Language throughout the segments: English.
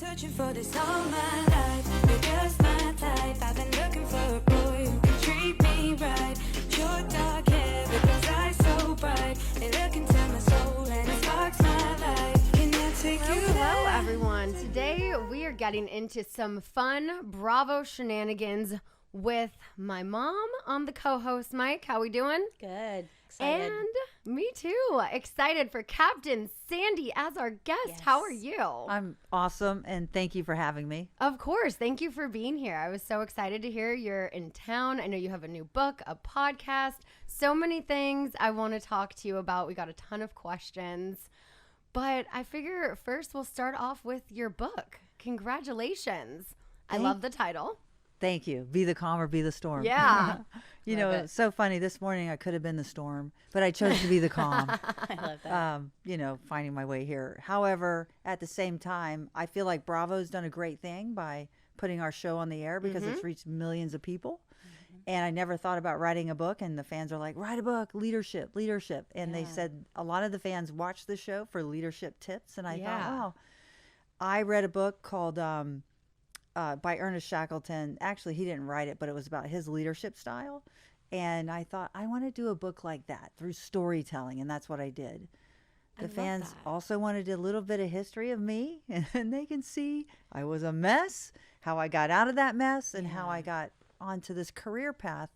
Searching for this all my life. You're just my type. I've been looking for a boy who can treat me right. Your dark hair, but those eyes so bright. They look into my soul and it sparks my life. Can I take you there? Hello, everyone. Today we are getting into some fun Bravo shenanigans with my mom. I'm the co-host, Mike. How we doing? Good. Excited. And me too. Excited for Captain Sandy as our guest. Yes. How are you? I'm awesome, and thank you for having me. Of course. Thank you for being here. I was so excited to hear you're in town. I know you have a new book, a podcast, so many things I want to talk to you about. We got a ton of questions, but I figure first we'll start off with your book. Congratulations. I love the title. Thank you. Be the calm or be the storm. Yeah. You know, it's so funny. This morning I could have been the storm, but I chose to be the calm. I love that. You know, finding my way here. However, at the same time, I feel like Bravo's done a great thing by putting our show on the air because it's reached millions of people. And I never thought about writing a book, and the fans are like, write a book, leadership. And they said a lot of the fans watch the show for leadership tips. And I thought, oh, I read a book called by Ernest Shackleton. Actually, he didn't write it, but it was about his leadership style. And I thought, I want to do a book like that through storytelling, and that's what I did. The fans also wanted a little bit of history of me, and they can see I was a mess, how I got out of that mess, and how I got onto this career path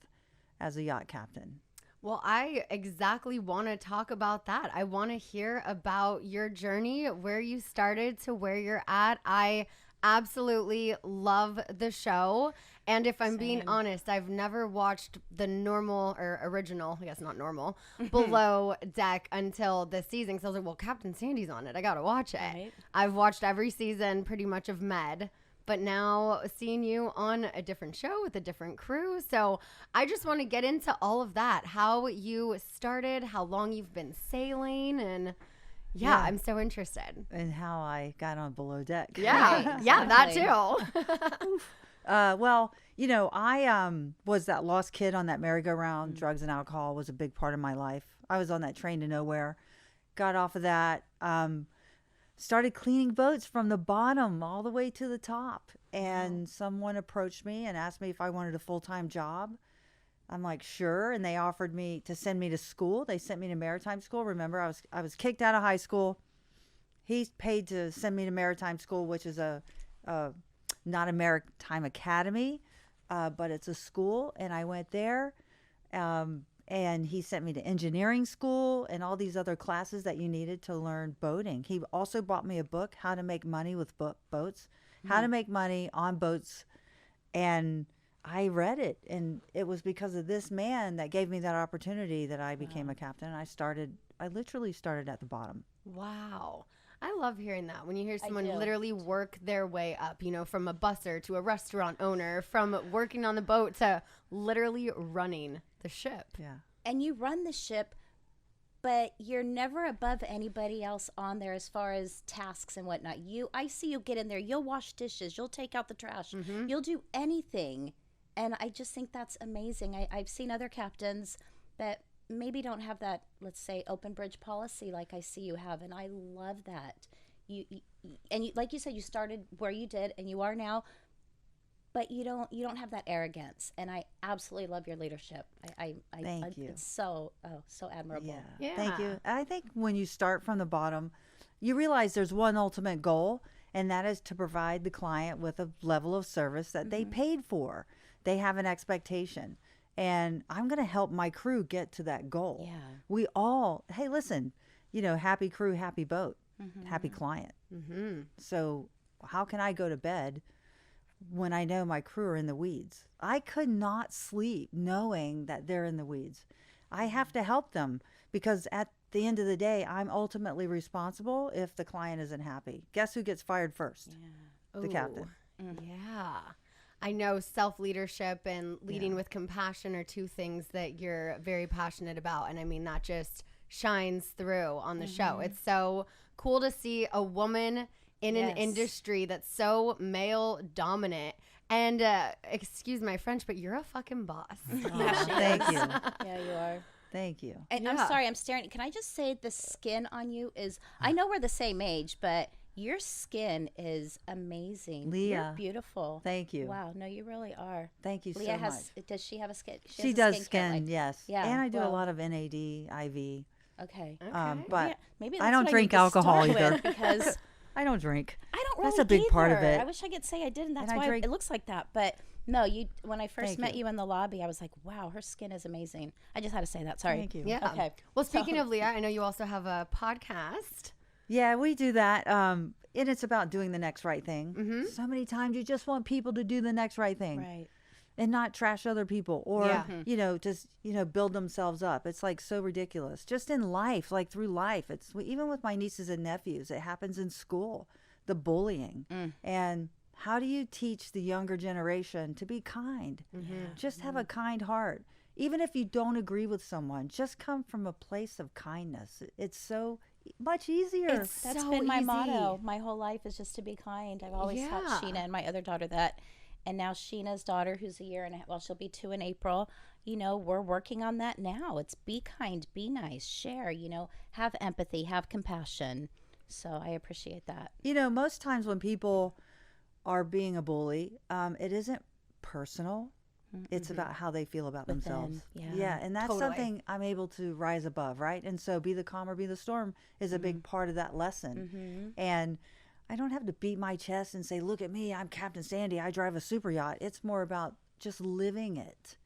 as a yacht captain. Well, I exactly want to talk about that. I want to hear about your journey, where you started to where you're at. I absolutely love the show. And if I'm being honest, I've never watched the normal or original, I guess not normal, Below Deck until this season. So I was like, well, Captain Sandy's on it. I got to watch it. Right. I've watched every season pretty much of Med. But now seeing you on a different show with a different crew. So I just want to get into all of that. How you started, how long you've been sailing, and yeah, I'm so interested. And how I got on Below Deck. Yeah, yeah, that too. Well, you know, I was that lost kid on that merry-go-round. Drugs and alcohol was a big part of my life. I was on that train to nowhere. Got off of that. Started cleaning boats from the bottom all the way to the top. And someone approached me and asked me if I wanted a full-time job. I'm like, sure. And they offered me to send me to school. They sent me to maritime school. Remember, I was kicked out of high school. He paid to send me to maritime school, which is not a maritime academy, but it's a school. And I went there. And he sent me to engineering school and all these other classes that you needed to learn boating. He also bought me a book, How to Make Money with Boats, How to Make Money on Boats. And I read it. And it was because of this man that gave me that opportunity that I became a captain. I literally started at the bottom. Wow. I love hearing that. When you hear someone literally work their way up, you know, from a busser to a restaurant owner, from working on the boat to literally running the ship. Yeah. And you run the ship, but you're never above anybody else on there as far as tasks and whatnot. I see you get in there. You'll wash dishes. You'll take out the trash. You'll do anything. And I just think that's amazing. I've seen other captains that maybe don't have that, let's say, open bridge policy like I see you have, and I love that. You like you said, you started where you did, and you are now, but you don't have that arrogance, and I absolutely love your leadership. Thank you. It's so admirable. Yeah. Thank you. I think when you start from the bottom, you realize there's one ultimate goal, and that is to provide the client with a level of service that they paid for. They have an expectation. And I'm going to help my crew get to that goal. Yeah. We all, hey, listen, you know, happy crew, happy boat, happy client. So how can I go to bed when I know my crew are in the weeds? I could not sleep knowing that they're in the weeds. I have to help them because at the end of the day, I'm ultimately responsible if the client isn't happy. Guess who gets fired first? Yeah. The captain. Yeah. I know self-leadership and leading with compassion are two things that you're very passionate about. And I mean, that just shines through on the show. It's so cool to see a woman in an industry that's so male dominant. And excuse my French, but you're a fucking boss. Oh, thank you. Yeah, you are. Thank you. And I'm sorry, I'm staring. Can I just say the skin on you is, I know we're the same age, but Your skin is amazing. Leah. You're beautiful. Thank you. Wow. No, you really are. Thank you Leah so much. does she have a skin? She has a does skincare skin, line. yes. Yeah, And I do a well- lot of NAD, IV. Okay. But Yeah, maybe I that's don't what drink need to alcohol start either. with, because I don't drink. I don't really That's a big part of either. it. I wish I could say I did, and that's I why drink- it looks like that. But no, you. When I first Thank met you. you in the lobby, I was like, wow, her skin is amazing. I just had to say that. Sorry. Thank you. Yeah. Okay. Well, speaking of Leah, I know you also have a podcast. Yeah, we do that. And it's about doing the next right thing. So many times you just want people to do the next right thing. Right. And not trash other people or, Yeah. just, build themselves up. It's like so ridiculous. Just in life, like through life. It's even with my nieces and nephews, it happens in school, the bullying. And how do you teach the younger generation to be kind? Just have a kind heart. Even if you don't agree with someone, just come from a place of kindness. It's so much easier. That's So been my easy. motto. My whole life is just to be kind. I've always taught Yeah. Scheana and my other daughter that. And now Sheena's daughter, who's a year and a half, well, she'll be 2 in April. We're working on that now. It's be kind, be nice, share, have empathy, have compassion. So I appreciate that. Most times when people are being a bully, it isn't personal. It's about how they feel about themselves. yeah. And that's Totally. something I'm able to rise above, right? And so be the calm or be the storm is a big part of that lesson. And I don't have to beat my chest and say, look at me, I'm Captain Sandy, I drive a super yacht. It's more about just living it,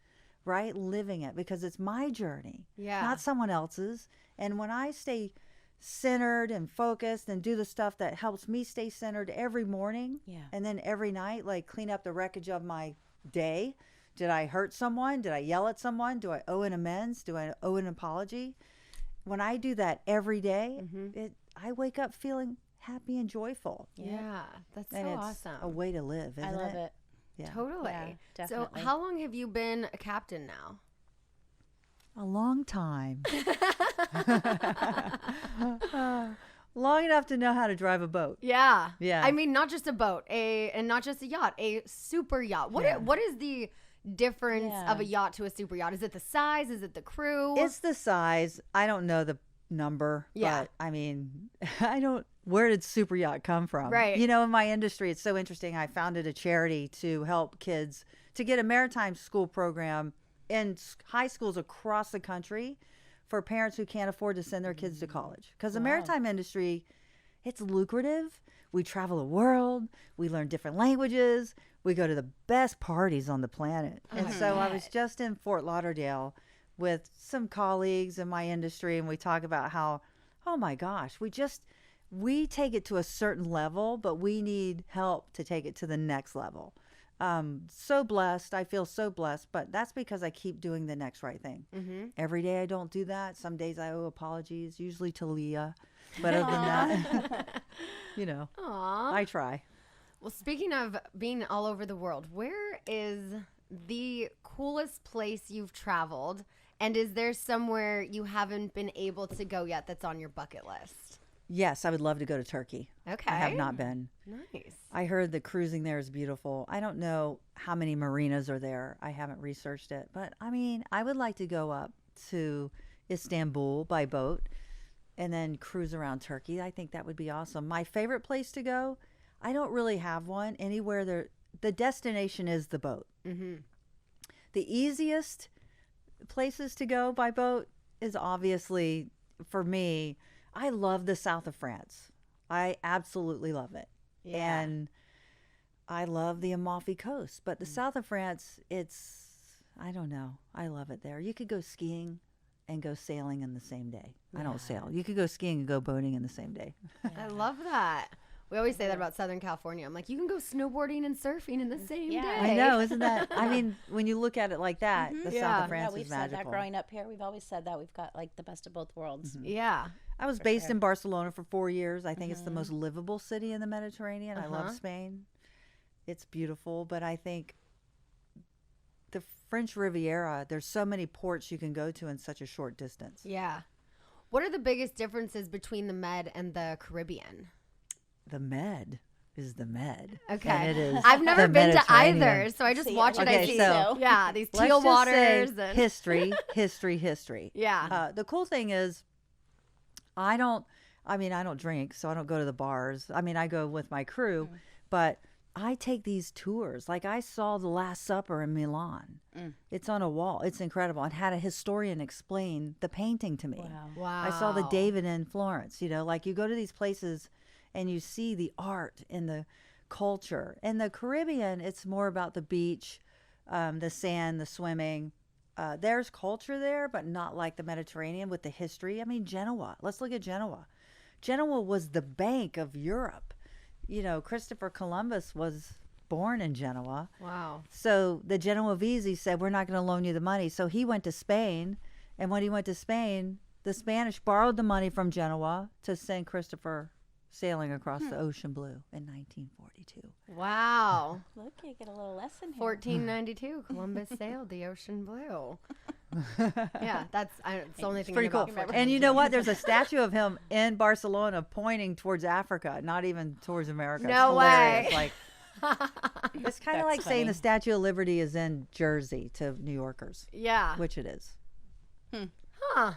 right? Living it, because it's my journey, Yeah. not someone else's. And when I stay centered and focused and do the stuff that helps me stay centered every morning, and then every night, like clean up the wreckage of my day. Did I hurt someone? Did I yell at someone? Do I owe an amends? Do I owe an apology? When I do that every day, I wake up feeling happy and joyful. Yeah. That's And so it's awesome. a way to live, isn't I love it. Yeah. Totally. Yeah, So definitely. how long have you been a captain now? A long time. Long enough to know how to drive a boat. Yeah. Yeah. I mean, not just a boat, and not just a yacht, a super yacht. What is the difference Yeah. of a yacht to a super yacht? Is it the size? Is it the crew? It's the size. I don't know the number. Yeah. But I mean, where did super yacht come from? Right. In my industry, it's so interesting. I founded a charity to help kids to get a maritime school program in high schools across the country for parents who can't afford to send their kids to college. Because the maritime industry, it's lucrative. We travel the world. We learn different languages. We go to the best parties on the planet. And so I was just in Fort Lauderdale with some colleagues in my industry, and we talk about how, oh my gosh, we take it to a certain level, but we need help to take it to the next level. So blessed. I feel so blessed, but that's because I keep doing the next right thing. Every day I don't do that. Some days I owe apologies, usually to Leah. But other than that, Aw. I try. Well, speaking of being all over the world, where is the coolest place you've traveled? And is there somewhere you haven't been able to go yet that's on your bucket list? Yes, I would love to go to Turkey. Okay. I have not been. Nice. I heard the cruising there is beautiful. I don't know how many marinas are there. I haven't researched it. But I mean, I would like to go up to Istanbul by boat and then cruise around Turkey. I think that would be awesome. My favorite place to go, I don't really have one. Anywhere there, the destination is the boat. The easiest places to go by boat is obviously, for me, I love the south of France. I absolutely love it. Yeah. And I love the Amalfi Coast. But the south of France, I don't know. I love it there. You could go skiing and go sailing in the same day. I don't sail. You could go skiing and go boating in the same day. I love that. We always say that about Southern California. I'm like, you can go snowboarding and surfing in the same day. I know, isn't that? I mean, when you look at it like that, the south Yeah. of France we've is said that magical. growing up here. We've always said that we've got like the best of both worlds. Yeah. I was based in Barcelona for 4 years. I think it's the most livable city in the Mediterranean. I love Spain. It's beautiful, but I think the French Riviera, there's so many ports you can go to in such a short distance. Yeah. What are the biggest differences between the Med and the Caribbean? The Med is the Med. Okay. And it is I've never the been to Mediterranean. either, so I just See, watch it. okay, I see. so Yeah, these Let's teal just say waters. And, history. yeah. The cool thing is, I I mean, I don't drink, so I don't go to the bars. I mean, I go with my crew, but I take these tours. Like I saw The Last Supper in Milan. It's on a wall. It's incredible. And had a historian explain the painting to me. Wow. I saw the David in Florence. You know, like you go to these places and you see the art and the culture. In the Caribbean, it's more about the beach, the sand, the swimming. There's culture there, but not like the Mediterranean with the history. I mean, Genoa. Let's look at Genoa. Genoa was the bank of Europe. You know, Christopher Columbus was born in Genoa. Wow. So the Genovese said, we're not going to loan you the money. So he went to Spain. And when he went to Spain, the Spanish borrowed the money from Genoa to send Christopher sailing across the ocean blue in 1942. Wow. Look, you get a little lesson here. 1492, Columbus sailed the ocean blue. Yeah, it's the only thing Pretty I cool. know about And you know what? There's a statue of him in Barcelona pointing towards Africa, not even towards America. It's No way. hilarious. Like, it's kind of like saying the Statue of Liberty is in Jersey to New Yorkers, Yeah. which it is. Huh.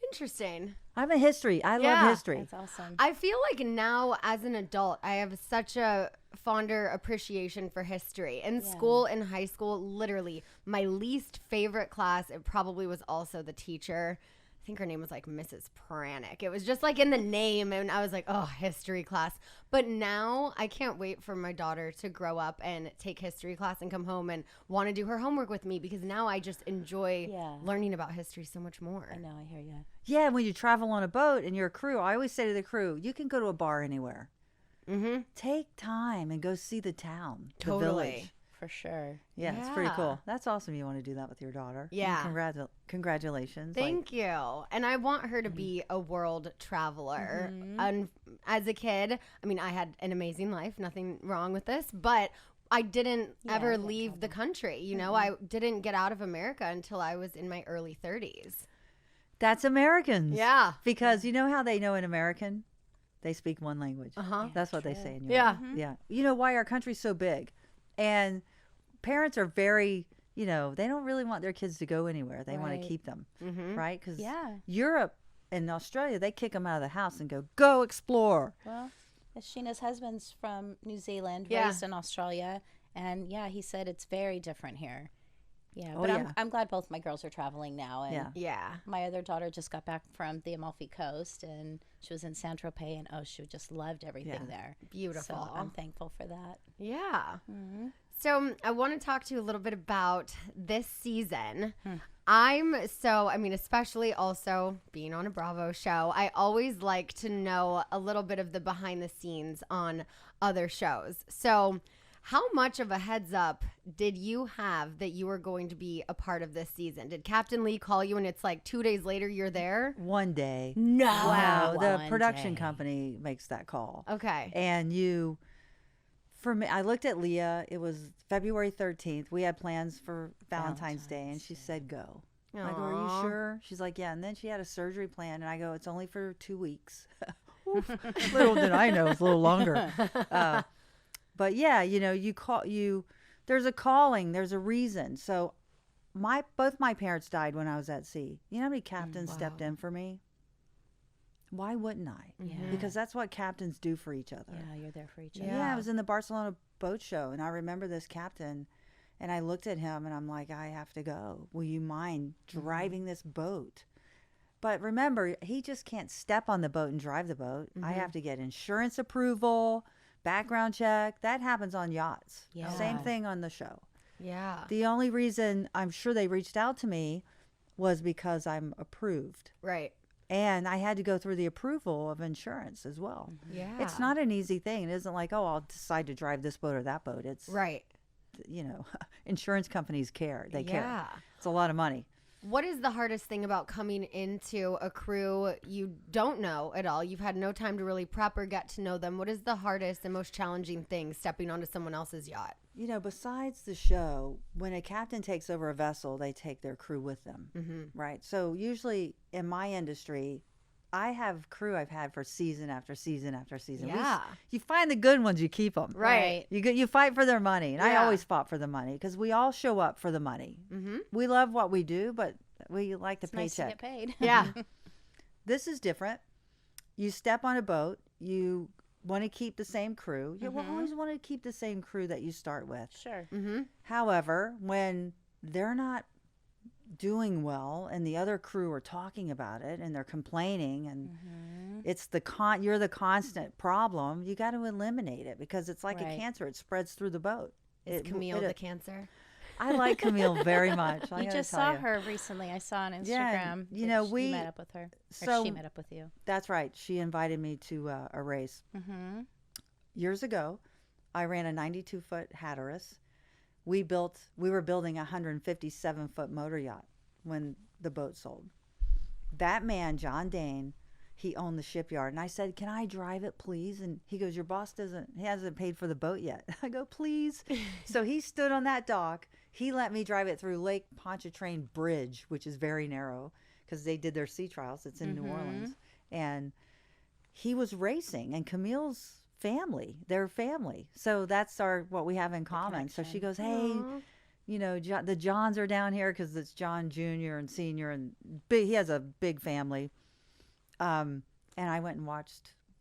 Interesting. I'm a history. I Yeah. love history. That's awesome. I feel like now as an adult, I have such a fonder appreciation for history. In school, in high school, literally my least favorite class, it probably was also the teacher. I think her name was like Mrs. Pranick. It was just like in the name, and I was like, oh, history class. But now I can't wait for my daughter to grow up and take history class and come home and want to do her homework with me, because now I just enjoy learning about history so much more. I know, I hear you. Yeah, when you travel on a boat and you're a crew, I always say to the crew, you can go to a bar anywhere. Mm-hmm. Take time and go see the town, the Totally. village. For sure. Yeah, it's pretty Yeah. cool. That's awesome. You want to do that with your daughter. Yeah. Congratulations. Thank you. And I want her to be a world traveler. And as a kid, I mean, I had an amazing life, nothing wrong with this, but I didn't ever leave the country. You know, I didn't get out of America until I was in my early 30s. That's Americans. Yeah. Because you know how they know an American? They speak one language. Uh-huh. That's what they say in Europe. Yeah. Yeah. You know why our country's so big? And parents are very, you know, they don't really want their kids to go anywhere. They want to keep them, right? Because Europe and Australia, they kick them out of the house and go explore. Well, Scheana's husband's from New Zealand, Yeah. raised in Australia. And he said it's very different here. Yeah, Oh, but yeah. I'm glad both my girls are traveling now. And Yeah. my other daughter just got back from the Amalfi Coast, and she was in Saint-Tropez, and she just loved everything there. Beautiful. So I'm thankful for that. Yeah. So I want to talk to you a little bit about this season. Especially also being on a Bravo show, I always like to know a little bit of the behind the scenes on other shows. So how much of a heads up did you have that you were going to be a part of this season? Did Captain Lee call you and it's like 2 days later you're there? One day. No. Wow. The One production day. company makes that call. Okay. And for me, I looked at Leah. It was February 13th. We had plans for Valentine's Day, and she said go. I go, are Aw. you sure? She's like, yeah. And then she had a surgery plan, and I go, it's only for 2 weeks. Oof. Little did I know, it's a little longer. But yeah, you know, there's a calling, there's a reason. So both my parents died when I was at sea. You know how many captains stepped in for me? Why wouldn't I? Yeah. Because that's what captains do for each other. Yeah, you're there for each other. Yeah, I was in the Barcelona boat show, and I remember this captain, and I looked at him, and I'm like, I have to go. Will you mind driving this boat? But remember, he just can't step on the boat and drive the boat. I have to get insurance approval, background check. That happens on yachts. Yeah. Same thing on the show. Yeah. The only reason I'm sure they reached out to me was because I'm approved. Right. And I had to go through the approval of insurance as well. Yeah. It's not an easy thing. It isn't like, oh, I'll decide to drive this boat or that boat. It's, Right. you know, insurance companies care. They care. Yeah. It's a lot of money. What is the hardest thing about coming into a crew you don't know at all? You've had no time to really prep or get to know them. What is the hardest and most challenging thing stepping onto someone else's yacht? You know, besides the show, when a captain takes over a vessel, they take their crew with them, right? So usually in my industry, I have crew I've had for season after season after season. Yeah. You find the good ones, you keep them. Right. You fight for their money. And I Yeah. always fought for the money because we all show up for the money. We love what we do, but we like the It's nice to paycheck. get paid. Yeah. This is different. you step on a boat, you want to keep the same crew. You will always want to keep the same crew that you start with. Sure. However, when they're not doing well and the other crew are talking about it and they're complaining and it's you're the constant problem, you got to eliminate it because it's like a cancer. It spreads through the boat. Is Camille the cancer? I like Camille very much. You just saw her recently. I saw on Instagram. Yeah, you know, we met up with her. So or she met up with you. That's right. She invited me to a race. Years ago, I ran a 92-foot Hatteras. We were building a 157-foot motor yacht when the boat sold. That man, John Dane, he owned the shipyard. And I said, can I drive it, please? And he goes, your boss he hasn't paid for the boat yet. I go, please. So he stood on that dock. He let me drive it through Lake Pontchartrain Bridge, which is very narrow because they did their sea trials. It's in New Orleans. And he was racing, and Camille's their family. So that's what we have in common. So she goes, hey, you know, the Johns are down here because it's John Jr. and Sr. and he has a big family. And I went and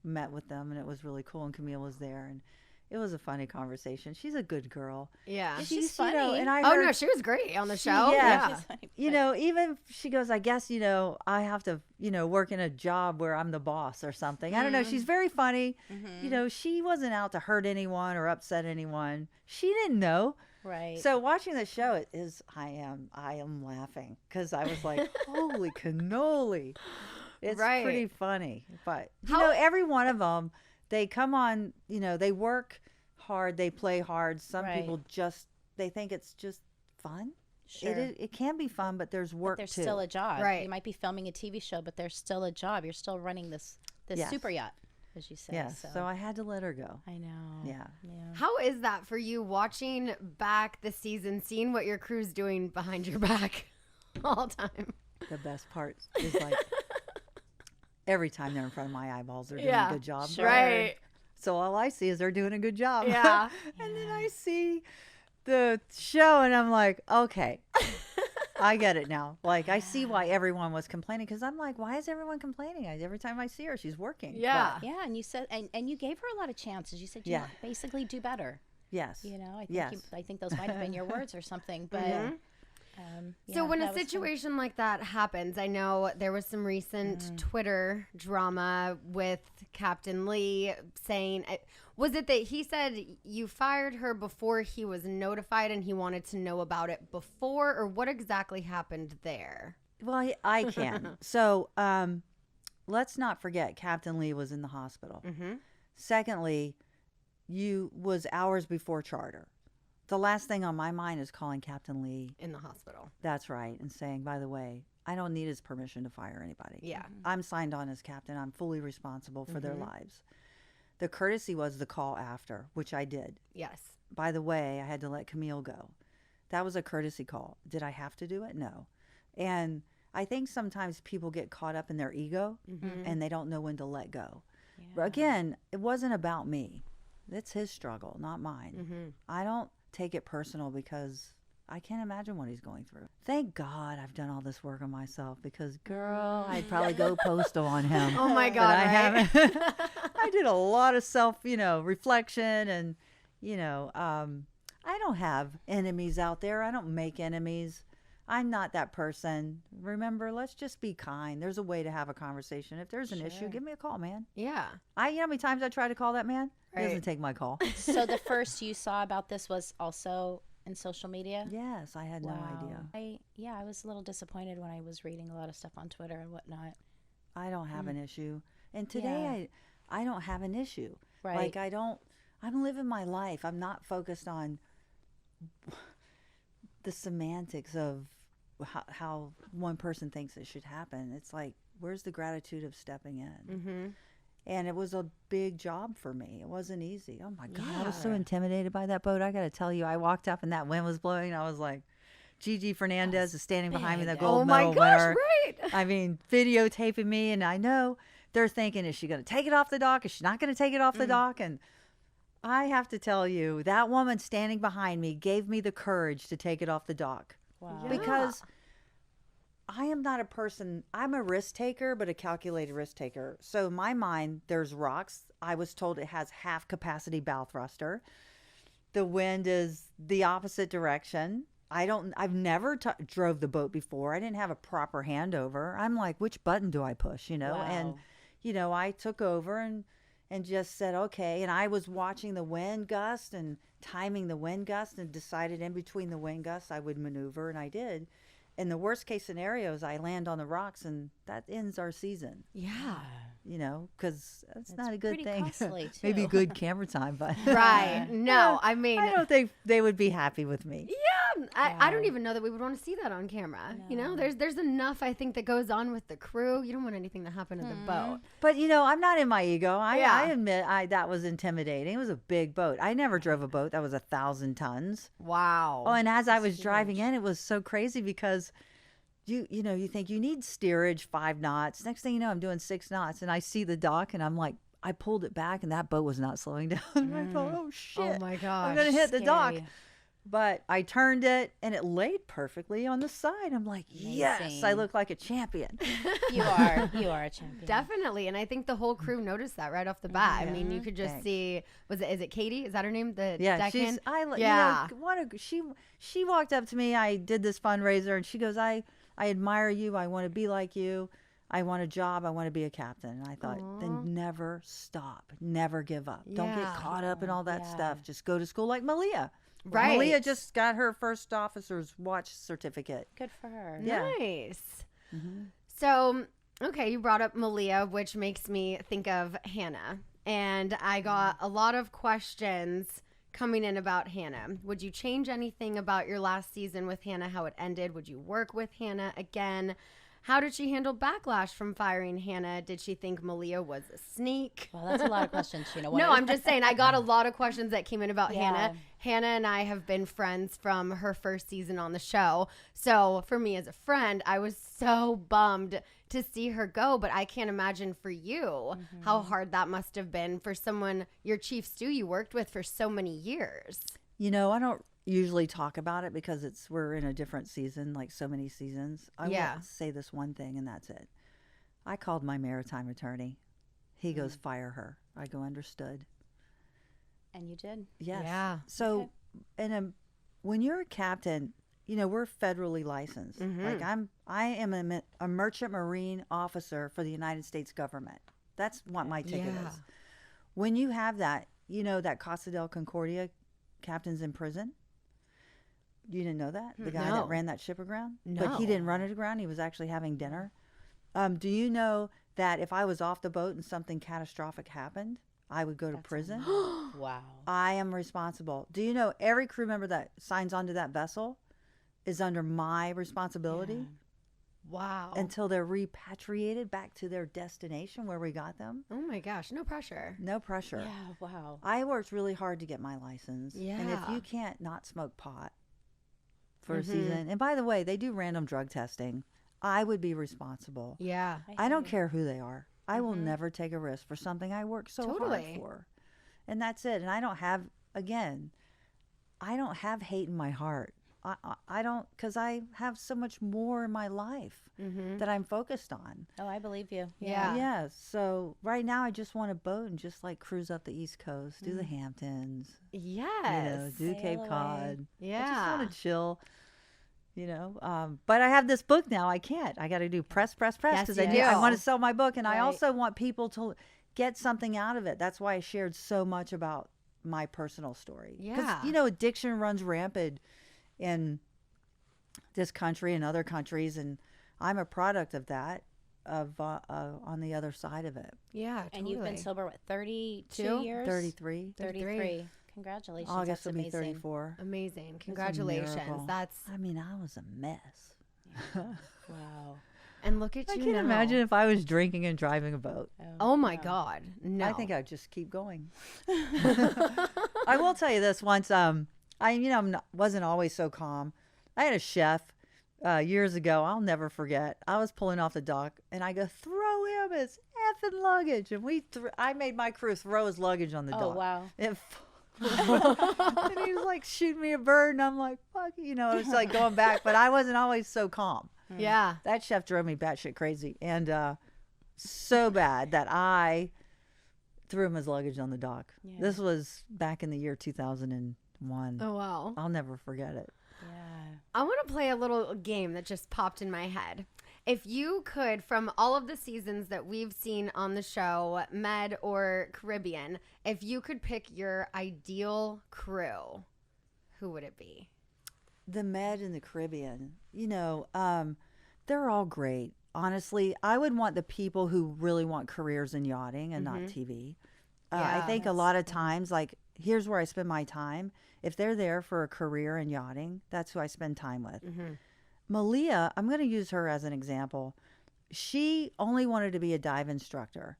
met with them, and it was really cool. And Camille was there, and it was a funny conversation. She's a good girl. Yeah. She's funny. You know, and I no, she was great on the show. Yeah. You know, even she goes, I guess, you know, I have to, you know, work in a job where I'm the boss or something. I don't know. She's very funny. You know, she wasn't out to hurt anyone or upset anyone. She didn't know. Right. So watching the show, I am laughing because I was like, holy cannoli. It's pretty funny. But, you know, every one of them, they come on, you know, they work hard, they play hard. Some people they think it's just fun. Sure. It can be fun, but there's work there's too. still a job. Right. You might be filming a TV show, but there's still a job. You're still running this super yacht, as you say. Yes. So I had to let her go. I know. Yeah. How is that for you watching back the season, seeing what your crew's doing behind your back all the time? The best part is like every time they're in front of my eyeballs, they're doing a good job. Sure. Right. So all I see is they're doing a good job. Yeah. And then I see the show and I'm like, okay, I get it now. Like I see why everyone was complaining because I'm like, why is everyone complaining? Every time I see her, she's working. Yeah. Yeah, and you said, and you gave her a lot of chances. You said, basically do better. Yes. You know, I think those might have been your words or something. But so when a situation like that happens, I know there was some recent Twitter drama with Captain Lee saying, was it that he said you fired her before he was notified and he wanted to know about it before, or what exactly happened there? Well, I can. So let's not forget Captain Lee was in the hospital. Secondly, was hours before charter. The last thing on my mind is calling Captain Lee In the hospital. That's right. And saying, by the way, I don't need his permission to fire anybody. Yeah. I'm signed on as captain. I'm fully responsible for their lives. The courtesy was the call after, which I did. Yes. By the way, I had to let Camille go. That was a courtesy call. Did I have to do it? No. And I think sometimes people get caught up in their ego and they don't know when to let go. Yeah. But again, it wasn't about me. It's his struggle, not mine. I don't take it personal because I can't imagine what he's going through. Thank God I've done all this work on myself because, girl, I'd probably go postal on him. Oh my God, but I right? haven't. I did a lot of self, reflection and, I don't have enemies out there. I don't make enemies. I'm not that person. Remember, let's just be kind. There's a way to have a conversation. If there's an issue, give me a call, man. Yeah. You know how many times I try to call that man? He doesn't take my call. So the first you saw about this was also in social media? Yes, I had no idea. I was a little disappointed when I was reading a lot of stuff on Twitter and whatnot. I don't have an issue. And today I don't have an issue. Right. Like I'm living my life. I'm not focused on the semantics of how one person thinks it should happen. It's like, where's the gratitude of stepping in? And it was a big job for me. It wasn't easy. Oh my God, I was so intimidated by that boat. I got to tell you, I walked up and that wind was blowing. I was like, Gigi Fernandez is standing behind me, the gold medal winner. Right. I mean, videotaping me, and I know they're thinking, is she going to take it off the dock? Is she not going to take it off the dock? And I have to tell you, that woman standing behind me gave me the courage to take it off the dock. Wow. Because I am not a person. I'm a risk taker, but a calculated risk taker. So in my mind, there's rocks. I was told it has half capacity bow thruster. The wind is the opposite direction. I've never drove the boat before. I didn't have a proper handover. I'm like, which button do I push, you know? And, Wow. you know, I took over and just said, okay. And I was watching the wind gust and timing the wind gust and decided in between the wind gusts I would maneuver, and I did. And the worst case scenario is I land on the rocks and that ends our season, Yeah. you know, because that's not a good pretty thing. costly, Maybe too. good camera time, but Right. No, I mean, I don't think they would be happy with me. I don't even know that we would want to see that on camera. You know, there's enough, I think, that goes on with the crew. You don't want anything to happen to the boat. But you know, I'm not in my ego. Yeah. I admit that was intimidating. It was a big boat. I never drove a boat that was 1,000 tons. Wow. Oh, and as I was driving in, it was so crazy because you know, you think you need steerage 5 knots. Next thing you know, I'm doing 6 knots, and I see the dock, and I'm like, I pulled it back, and that boat was not slowing down. And I thought, oh shit, Oh my gosh. I'm gonna hit the dock. Scary. But I turned it, and it laid perfectly on the side. I'm like, yes, I Amazing. look like a champion. You are a champion. Definitely, and I think the whole crew noticed that right off the bat. I mean, you could just Thanks. see. Is it Katie? Is that her name? The Yeah, deckhand? yeah. You know, she walked up to me. I did this fundraiser, and she goes, I admire you. I want to be like you. I want a job. I want to be a captain. And I thought, then never stop. Never give up. Don't get Yeah. caught up in all that stuff. Just go to school like Malia. Right. Malia just got her first officer's watch certificate. Good for her. Yeah. Nice. So, okay, you brought up Malia, which makes me think of Hannah. And I got a lot of questions coming in about Hannah. Would you change anything about your last season with Hannah, how it ended? Would you work with Hannah again? How did she handle backlash from firing Hannah? Did she think Malia was a sneak? Well, that's a lot of questions, Scheana. No, I'm just saying I got a lot of questions that came in about Yeah. Hannah. Hannah and I have been friends from her first season on the show. So for me as a friend, I was so bummed to see her go, but I can't imagine for you how hard that must have been for someone, your chief stew you worked with for so many years. You know, I don't usually talk about it because we're in a different season, like so many seasons. I Yeah. will say this one thing, and that's it. I called my maritime attorney. He goes, fire her. I go, understood. And you did. Yes. Yeah. So, when you're a captain, you know, we're federally licensed. Like I am a merchant marine officer for the United States government. That's what my ticket Yeah. is. When you have that, you know, that Costa del Concordia captain's in prison. You didn't know that? The guy No. that ran that ship aground? But he No. didn't run it aground. He was actually having dinner. Do you know that if I was off the boat and something catastrophic happened, I would go to prison? Wow. I am responsible. Do you know every crew member that signs onto that vessel is under my responsibility Wow. until they're repatriated back to their destination where we got them? Oh my gosh, no pressure. No pressure. Yeah, wow. I worked really hard to get my license. And if Yeah. you can't not smoke pot for a season, and by the way, they do random drug testing, I would be responsible. Yeah. I don't care who they are. I will never take a risk for something I work so Totally. hard for. And that's it. And I don't have, again, I don't have hate in my heart. I don't, because I have so much more in my life that I'm focused on. Oh, I believe you. Yeah. Yeah. So right now I just want a boat and just like cruise up the East Coast, do the Hamptons, Yes. do Sail Cape away. Cod. I Yeah. just want to chill. But I have this book now. I can't. I got to do press Yes, because you I want do. to sell my book, and I Right. also want people to get something out of it. That's why I shared so much about my personal story. 'Cause, Yeah. you know, addiction runs rampant in this country and other countries, and I'm a product of that. On the other side of it, Yeah, And you've been totally. sober, what, 32 Two? years? 33. 33. Congratulations. August will That's be amazing. 34. Amazing. It's a Congratulations. miracle. That's I mean, I was a mess. Wow. and look at I you can't now. imagine if I was drinking and driving a boat. Oh my God. No. I think I'd just keep going. I will tell you this once. Wasn't always so calm. I had a chef years ago. I'll never forget. I was pulling off the dock, and I go, throw him his effing luggage, and I made my crew throw his luggage on the Oh, dock. wow. And he was like shooting me a bird, and I'm like, fuck, it's like going back. But I wasn't always so calm. Yeah. That chef drove me batshit crazy, and so bad that I threw him his luggage on the dock. Yeah. This was back in the year 2001. Oh, wow. I'll never forget it. Yeah. I want to play a little game that just popped in my head. If you could, from all of the seasons that we've seen on the show, Med or Caribbean, if you could pick your ideal crew, who would it be? The Med and the Caribbean, they're all great. Honestly, I would want the people who really want careers in yachting and not TV. I Yeah, think a lot of times, like, here's where I spend my time. If they're there for a career in yachting, that's who I spend time with. Malia, I'm going to use her as an example. She only wanted to be a dive instructor.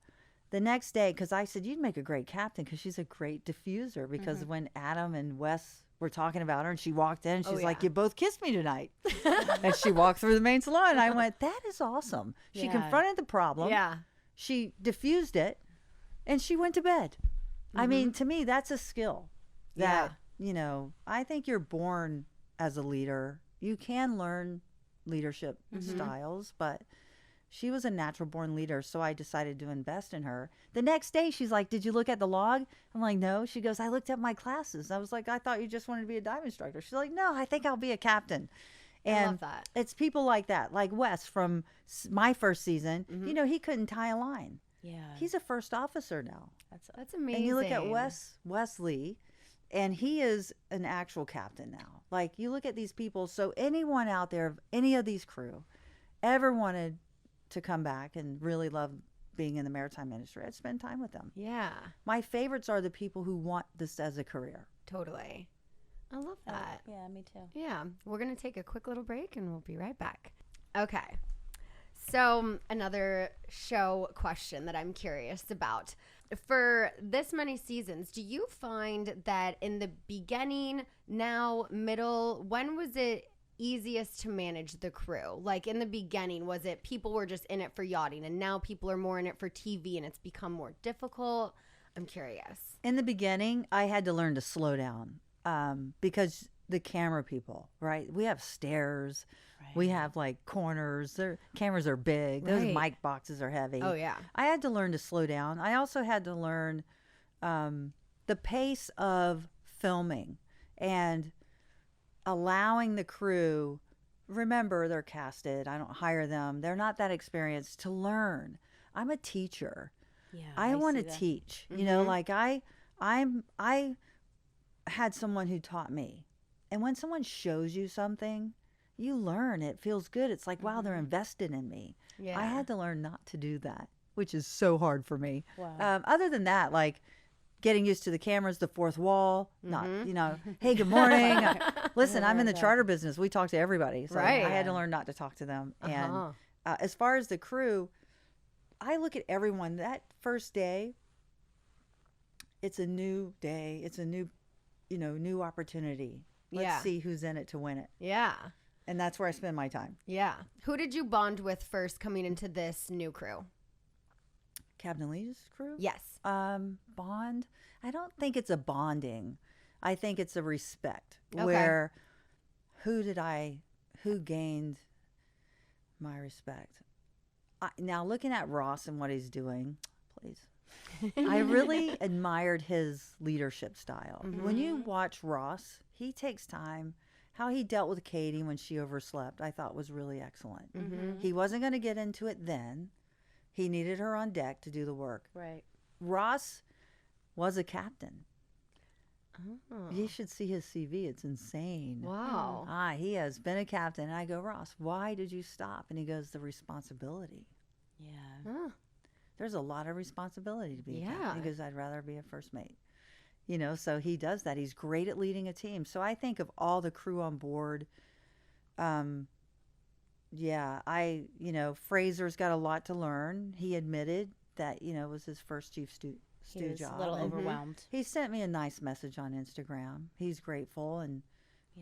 The next day, because I said, you'd make a great captain because she's a great diffuser. Because when Adam and Wes were talking about her and she walked in, she's like, you both kissed me tonight. And she walked through the main salon. And I went, that is awesome. She confronted the problem. Yeah. She diffused it and she went to bed. I mean, to me, that's a skill that, I think you're born as a leader. You can learn leadership styles, but she was a natural born leader. So I decided to invest in her. The next day, she's like, did you look at the log? I'm like, no. She goes, I looked at my classes. I was like, I thought you just wanted to be a dive instructor. She's like, no, I think I'll be a captain. And I love that. It's people like that, like Wes from my first season. He couldn't tie a line. Yeah. He's a first officer now. That's amazing. And you look at Wesley, and he is an actual captain now. Like, you look at these people. So anyone out there, any of these crew, ever wanted to come back and really love being in the maritime industry, I'd spend time with them. Yeah, My favorites are the people who want this as a career. totally. I love that. Yeah, me too. Yeah, we're going to take a quick little break and we'll be right back. Okay. So, another show question that I'm curious about. For this many seasons, do you find that in the beginning, now, middle, when was it easiest to manage the crew? Like, in the beginning, was it people were just in it for yachting and now people are more in it for TV and it's become more difficult? I'm curious. In the beginning, I had to learn to slow down because the camera people, right? We have stairs. We have like corners. Their cameras are big. Those Right. mic boxes are heavy. Oh, yeah. I had to learn to slow down. I also had to learn the pace of filming and allowing the crew. Remember, they're casted. I don't hire them. They're not that experienced to learn. I'm a teacher. Yeah. I want to see that. teach. Like I had someone who taught me. And when someone shows you something, you learn. It feels good. It's like, wow, they're invested in me. Yeah. I had to learn not to do that, which is so hard for me. Wow. Other than that, like getting used to the cameras, the fourth wall, not, hey, good morning. Listen, I'm in the charter business. We talk to everybody. So Right. I had to learn not to talk to them. Uh-huh. And as far as the crew, I look at everyone that first day. It's a new day. It's a new, new opportunity. Let's Yeah. see who's in it to win it. Yeah. And that's where I spend my time. Yeah. Who did you bond with first coming into this new crew? Captain Lee's crew? Yes. Bond? I don't think it's a bonding. I think it's a respect. Okay. Where who gained my respect? Now, looking at Ross and what he's doing, please. I really admired his leadership style. When you watch Ross, he takes time. How he dealt with Katie when she overslept, I thought was really excellent. He wasn't going to get into it then. He needed her on deck to do the work. Right. Ross was a captain. Oh. You should see his CV. It's insane. Wow. He has been a captain. And I go, Ross, why did you stop? And he goes, the responsibility. Yeah. Oh. There's a lot of responsibility to be a Yeah. captain. He goes, I'd rather be a first mate. So he does that. He's great at leading a team. So I think of all the crew on board. Fraser's got a lot to learn. He admitted that, it was his first chief stew He was job. a little And overwhelmed. he sent me a nice message on Instagram. He's grateful, and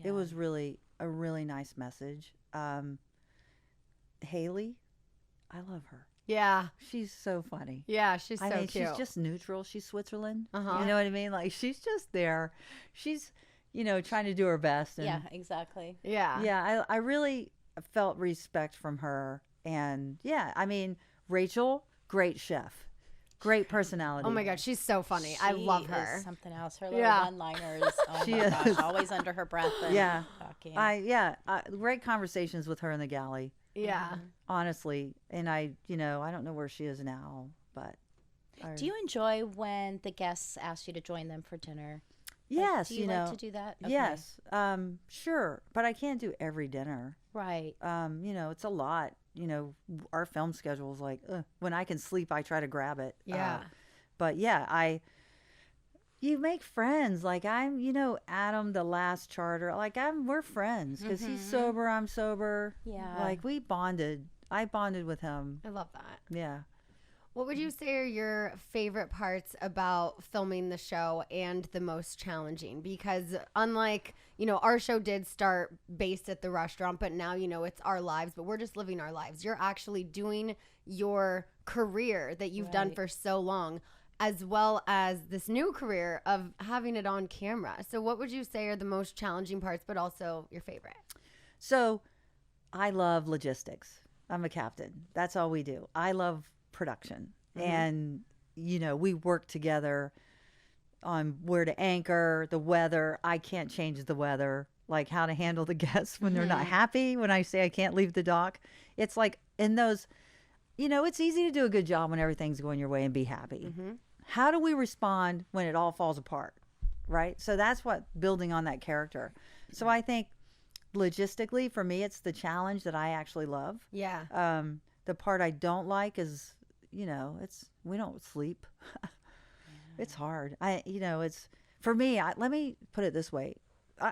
it Yeah. was really a really nice message. Haley, I love her. Yeah. She's so funny. Yeah. She's so I mean, cute. she's just neutral. She's Switzerland. Uh-huh. You know what I mean? Like, she's just there. She's, trying to do her best. And Yeah, exactly. yeah. yeah, I really, felt respect from her. And yeah, I mean, Rachel, great chef, great personality. Oh my God, she's so funny. I love She her. is something else. Her little Yeah. one-liners. Oh She my is. gosh, always under her breath. And Yeah. talking. Great conversations with her in the galley, Yeah. honestly. And I don't know where she is now, but Do you enjoy when the guests ask you to join them for dinner? yes, Do you like to do that? Okay. Yes, sure, but I can't do every dinner. Right. It's a lot. Our film schedule is like, when I can sleep, I try to grab it. Yeah. But yeah, you make friends. Like Adam, the last charter, like we're friends because he's sober, I'm sober. Yeah. Like we bonded. I bonded with him. I love that. Yeah. What would you say are your favorite parts about filming the show and the most challenging? Because unlike, our show did start based at the restaurant, but now, it's our lives, but we're just living our lives. You're actually doing your career that you've done for so long, as well as this new career of having it on camera. So what would you say are the most challenging parts, but also your favorite? So I love logistics. I'm a captain. That's all we do. I love production. And, we work together on where to anchor, the weather. I can't change the weather, like how to handle the guests when they're not happy. When I say I can't leave the dock, it's like in those, it's easy to do a good job when everything's going your way and be happy. How do we respond when it all falls apart? Right. So that's what building on that character. So I think logistically for me, it's the challenge that I actually love. Yeah. The part I don't like is, we don't sleep. It's hard. It's for me. Let me put it this way.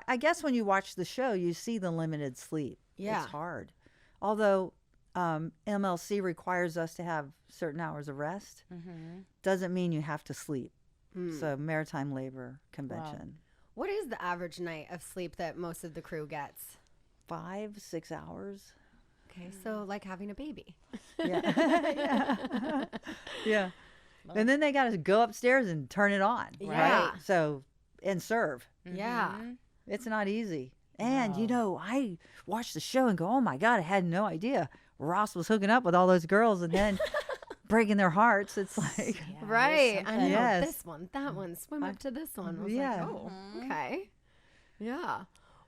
I guess when you watch the show, you see the limited sleep. Yeah. It's hard. Although MLC requires us to have certain hours of rest, doesn't mean you have to sleep. So Maritime Labor Convention. What is the average night of sleep that most of the crew gets? 5-6 hours. Okay, so like having a baby. Yeah. Yeah. And then they got to go upstairs and turn it on. Yeah. Right. So, and serve. Yeah. It's not easy. And, I watched the show and go, oh my God, I had no idea Ross was hooking up with all those girls and then breaking their hearts. It's like, Right. I know Yes. this one, that one, swim up to this one. I was yeah. like, oh, okay. Yeah.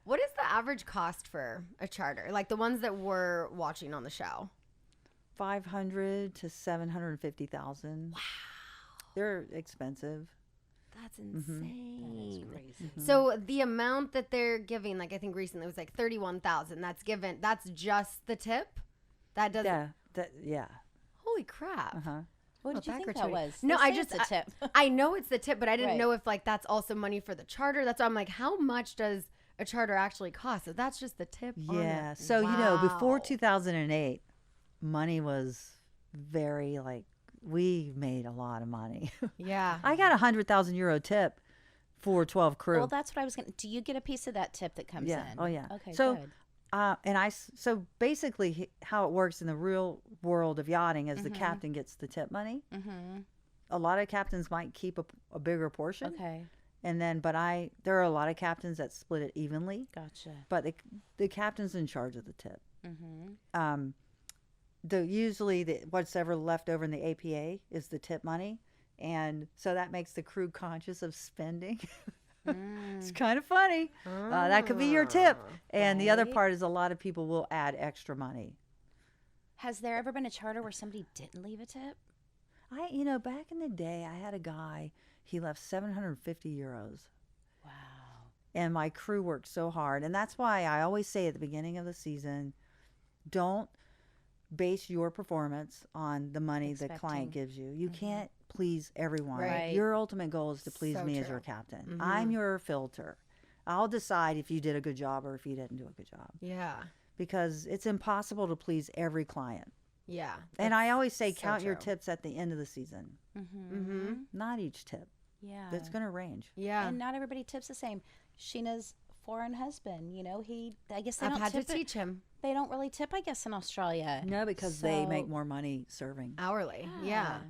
What is the average cost for a charter? Like the ones that we're watching on the show? 500 to 750,000. Wow. They're expensive. That's insane. Crazy. So the amount that they're giving, like I think recently it was like 31,000. That's given. That's just the tip. That doesn't. Yeah. Holy crap. What did you think that gratuity. was? No, They I say just it's a tip. I know it's the tip, but I didn't Right. know if like that's also money for the charter. That's why I'm like, how much does a charter actually cost? So that's just the tip. Yeah. On it. So, before Wow. 2008, money was very we made a lot of money. Yeah. I got €100,000 tip for 12 crew. Well, that's what I was going to. Do you get a piece of that tip that comes Yeah. in? Oh, yeah. Okay, So, good. so basically how it works in the real world of yachting is the captain gets the tip money. A lot of captains might keep a bigger portion. Okay. And then, there are a lot of captains that split it evenly, Gotcha. but the captain's in charge of the tip. Usually what's ever left over in the APA is the tip money. And so that makes the crew conscious of spending. It's kind of funny. That could be your tip. And the other Right. part is a lot of people will add extra money. Has there ever been a charter where somebody didn't leave a tip? Back in the day, I had a guy, he left €750. Wow. And my crew worked so hard. And that's why I always say at the beginning of the season, don't base your performance on the money the client Expecting. gives you. You can't please everyone. Right. Your ultimate goal is to please So me as true. your captain. I'm your filter. I'll decide if you did a good job or if you didn't do a good job, Yeah. because it's impossible to please every client. Yeah. And I always say so count your true. tips at the end of the season. Not each tip. Yeah. It's going to range. Yeah. And not everybody tips the same. Scheana's foreign husband, I guess they I've don't had tip to it. teach him They don't really tip, I guess, in Australia. No, because they make So- more money serving. hourly. Yeah.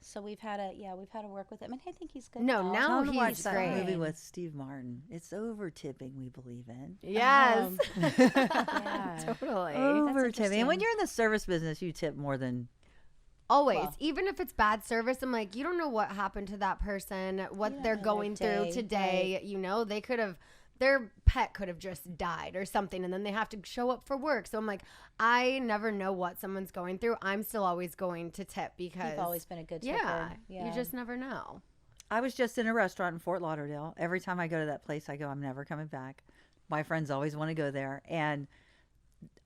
So we've had to work with him, and I think he's good. No, now Tell him to watch he's that great. movie with Steve Martin. It's over tipping, we believe in. Yes. Yeah. Totally. Over tipping. And when interesting. you're in the service business, you tip more than Always. Well. Even if it's bad service, I'm like, you don't know what happened to that person, what don't they're know their going through day, today. You know, they could have, their pet could have just died or something, and then they have to show up for work. So I'm like, I never know what someone's going through. I'm still always going to tip because You've always been a good tipper. yeah, you just never know. I was just in a restaurant in Fort Lauderdale. Every time I go to that place, I go, I'm never coming back. My friends always want to go there. And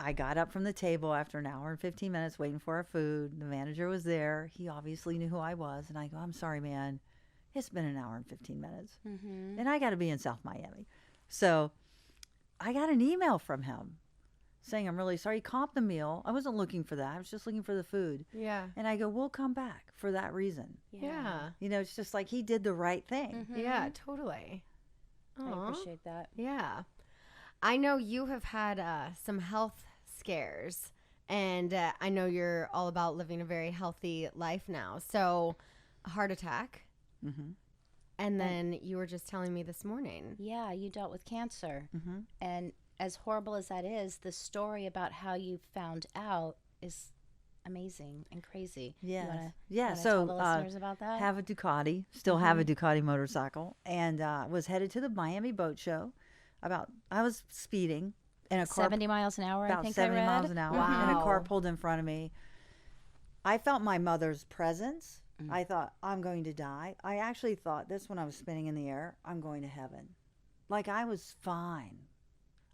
I got up from the table after an hour and 15 minutes waiting for our food. The manager was there. He obviously knew who I was. And I go, I'm sorry, man. It's been an hour and 15 minutes. Mm-hmm. And I got to be in South Miami. So I got an email from him saying, I'm really sorry. He comped the meal. I wasn't looking for that. I was just looking for the food. Yeah. And I go, we'll come back for that reason. Yeah. You know, it's just like he did the right thing. Yeah, totally. I Aw. appreciate that. Yeah. I know you have had some health scares, and I know you're all about living a very healthy life now. So, a heart attack, Mm-hmm. and then you were just telling me this morning. Yeah, you dealt with cancer. Mm-hmm. And as horrible as that is, the story about how you found out is amazing and crazy. Yes. You wanna, Yeah, wanna so, tell the listeners about that? Have a Ducati, still have a Ducati motorcycle, and was headed to the Miami Boat Show. I was speeding in a car 70 miles an hour, I about think 70 I read. miles an hour, and a car Wow. pulled in front of me. I felt my mother's presence. I thought, I'm going to die. I actually thought this when I was spinning in the air, I'm going to heaven. Like, I was fine.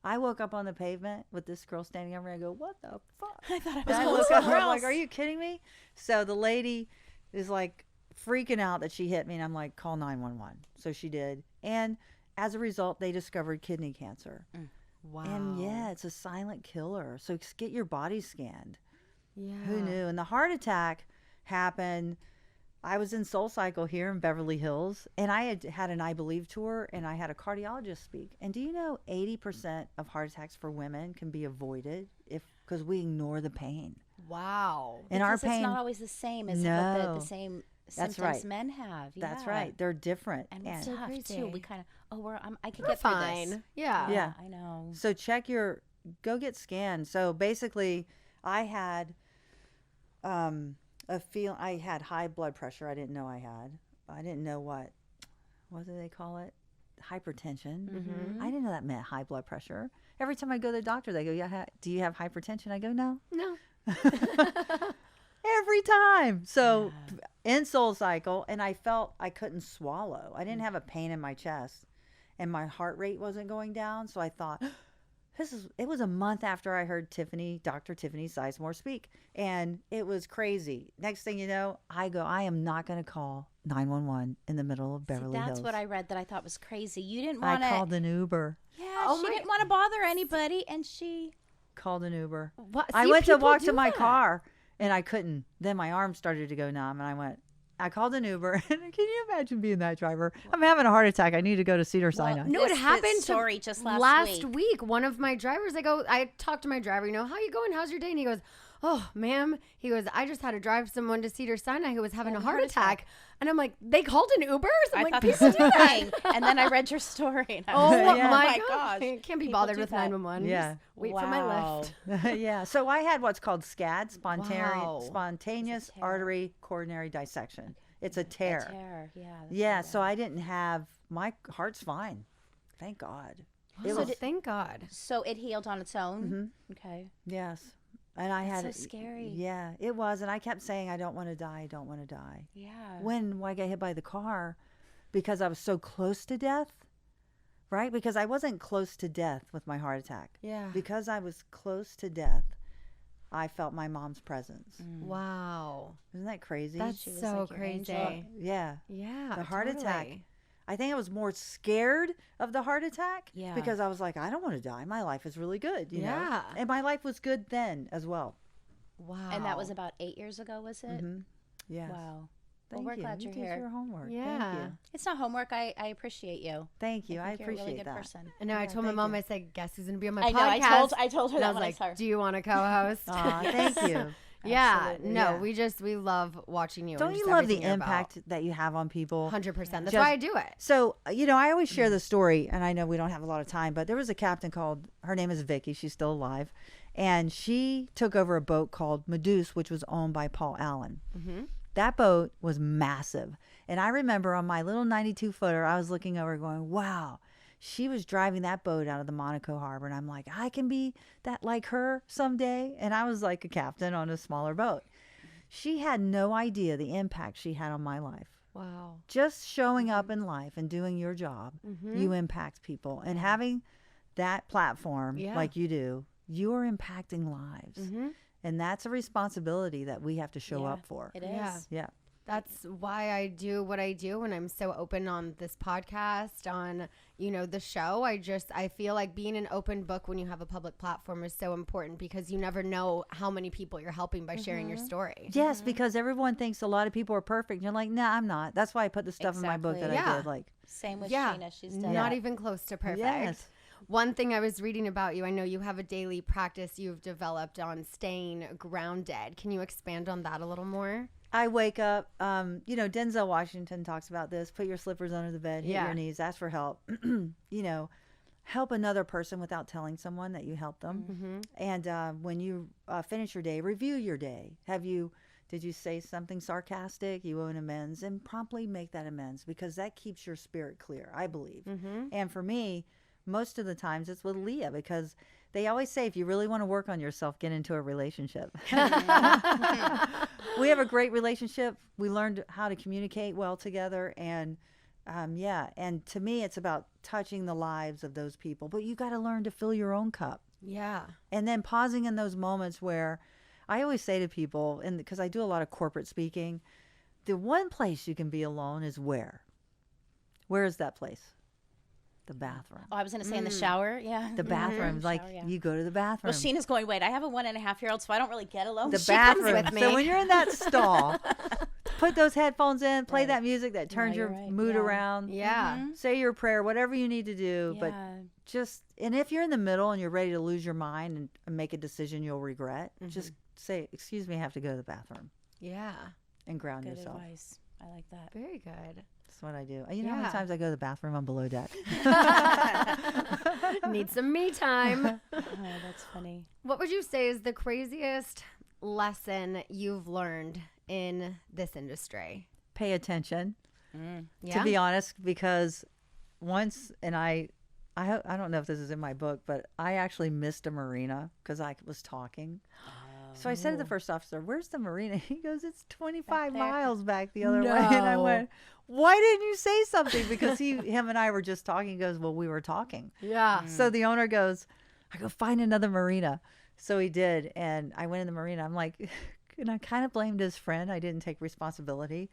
I woke up on the pavement with this girl standing over me. I go, what the fuck? I thought I was And I going look up, somewhere I'm like, else. are you kidding me? So the lady is like freaking out that she hit me, and I'm like, call 911. So she did. And as a result, they discovered kidney cancer. Wow. And yeah, it's a silent killer. So get your body scanned. Yeah. Who knew? And the heart attack happened. I was in Soul Cycle here in Beverly Hills, and I had an I Believe tour, and I had a cardiologist speak. And do you know 80% of heart attacks for women can be avoided because we ignore the pain. Wow. And our Because pain, it's not always the same as what No. the same That's symptoms right. men have. that's Yeah. right. They're different. And we And still have crazy. too. We kind of, I can We're get through fine. this. Yeah. Yeah. I know. so go get scanned. So basically, I had I had high blood pressure. I didn't know I had. I didn't know what do they call it? Hypertension. I didn't know that meant high blood pressure. Every time I go to the doctor, they go, "Yeah, do you have hypertension?" I go, "No." No. Every time. So in Soul Cycle, and I felt I couldn't swallow. I didn't have a pain in my chest, and my heart rate wasn't going down. So I thought, it was a month after I heard Dr. Tiffany Sizemore speak, and it was crazy. Next thing you know, I am not going to call 911 in the middle of Beverly That's Hills. what I read that I thought was crazy. You didn't I want to. called an Uber. Yeah, Oh she my- didn't want to bother anybody, and she. Called an Uber. What? I See, went to people walk do to my that. car, and I couldn't. Then my arm started to go numb, and I called an Uber. And can you imagine being that driver? I'm having a heart attack. I need to go to Cedar Sinai. No, it This happened story just last last week. week. One of my drivers, I talked to my driver, how you going? How's your day? And he goes, oh, ma'am. He goes, I just had to drive someone to Cedar Sinai who was having a heart attack. And I'm like, they called an Uber? So I'm I like, thought people this do was that. thing. And then I read your story. And I Oh was like, my gosh. gosh. Can't be People bothered do with that. 911. Yeah. Just wait for my Wow. lift. Yeah. So I had what's called SCAD, Wow. spontaneous tear. artery coronary dissection. It's a tear. Tear. Yeah. that's Yeah. what I So read. I didn't have, my heart's fine. Thank God. It Oh, was, thank God. So it healed on its own. Okay. yes. And I That's had so scary. Yeah, it was. And I kept saying, I don't want to die. I don't want to die. Yeah. When I got hit by the car, because I was so close to death, right? Because I wasn't close to death with my heart attack. Yeah. Because I was close to death, I felt my mom's presence. Wow. Isn't that crazy? That's She was so like your crazy. angel. yeah. Yeah. The heart attack. totally. I think I was more scared of the heart attack Yeah. because I was like, I don't want to die. My life is really good, you know? Yeah. And my life was good then as well. Wow. And that was about 8 years ago, was it? Yes. Wow. Thank we're you. glad You you're did here. your homework. Yeah. Thank you. It's not homework. I appreciate you. Thank you. I think you're a appreciate really good that. person. And now I Yeah, told my thank mom, you. I said, guess who's going to be on my I podcast? know. I told her And I that was when I like, saw her. do you want to co-host? Aw, thank you. Yeah, Absolutely. no, Yeah. we love watching you. Don't and you just love the everything you're about. impact that you have on people? 100%. That's Just- why I do it. So, I always share the story, and I know we don't have a lot of time, but there was a captain called, her name is Vicky. She's still alive. And she took over a boat called Medusa, which was owned by Paul Allen. That boat was massive. And I remember on my little 92 footer, I was looking over going, wow, she was driving that boat out of the Monaco harbor. And I'm like, I can be that like her someday. And I was like a captain on a smaller boat. She had no idea the impact she had on my life. Wow. Just showing up in life and doing your job, you impact people. And having that platform Yeah. like you do, you are impacting lives. And that's a responsibility that we have to show Yeah, up for. It is. Yeah. Yeah. That's why I do what I do, and I'm so open on this podcast, on the show. I feel like being an open book when you have a public platform is so important, because you never know how many people you're helping by sharing your story. Yes, because everyone thinks a lot of people are perfect. And you're like, nah, I'm not. That's why I put the stuff in my book that Exactly. I Yeah. did. Like, Same with Yeah. Scheana. She's done Not that. even close to perfect. Yes. One thing I was reading about you, I know you have a daily practice you've developed on staying grounded. Can you expand on that a little more? I wake up, Denzel Washington talks about this. Put your slippers under the bed, hit Yeah. your knees, ask for help. Help another person without telling someone that you helped them. And when you finish your day, review your day. Did you say something sarcastic? You owe an amends, and promptly make that amends, because that keeps your spirit clear, I believe. And for me, most of the times it's with Leah, because they always say, if you really want to work on yourself, get into a relationship. We have a great relationship. We learned how to communicate well together. And and to me, it's about touching the lives of those people. But you got to learn to fill your own cup. Yeah. And then pausing in those moments where I always say to people, and because I do a lot of corporate speaking, the one place you can be alone is where? Where is that place? The bathroom. Oh, I was going to say in the shower. Yeah. The bathroom. Like, Shower, yeah. you go to the bathroom. Well, Scheana's going, wait, I have a 1.5-year-old, so I don't really get alone. The She comes bathroom. with me. So when you're in that stall, put those headphones in, play Right. that music that turns you're your right. mood Yeah. around. Yeah. Say your prayer, whatever you need to do. But Yeah. and if you're in the middle and you're ready to lose your mind and make a decision you'll regret, just say, excuse me, I have to go to the bathroom, Yeah. and ground Good yourself. advice. I like that. Very good. That's what I do. You know how many Yeah. times I go to the bathroom? I'm below deck. Need some me time. Oh, that's funny. What would you say is the craziest lesson you've learned in this industry? Pay attention. Yeah. To be honest, because once, and I don't know if this is in my book, but I actually missed a marina because I was talking. So I said to the first officer, "Where's the marina?" He goes, "It's 25 there." miles back the other way." And I No. went, "Why didn't you say something?" Because him and I were just talking. He goes, "Well, we were talking." Yeah. So the owner goes, "I go find another marina." So he did, and I went in the marina. I'm like, and I kind of blamed his friend. I didn't take responsibility.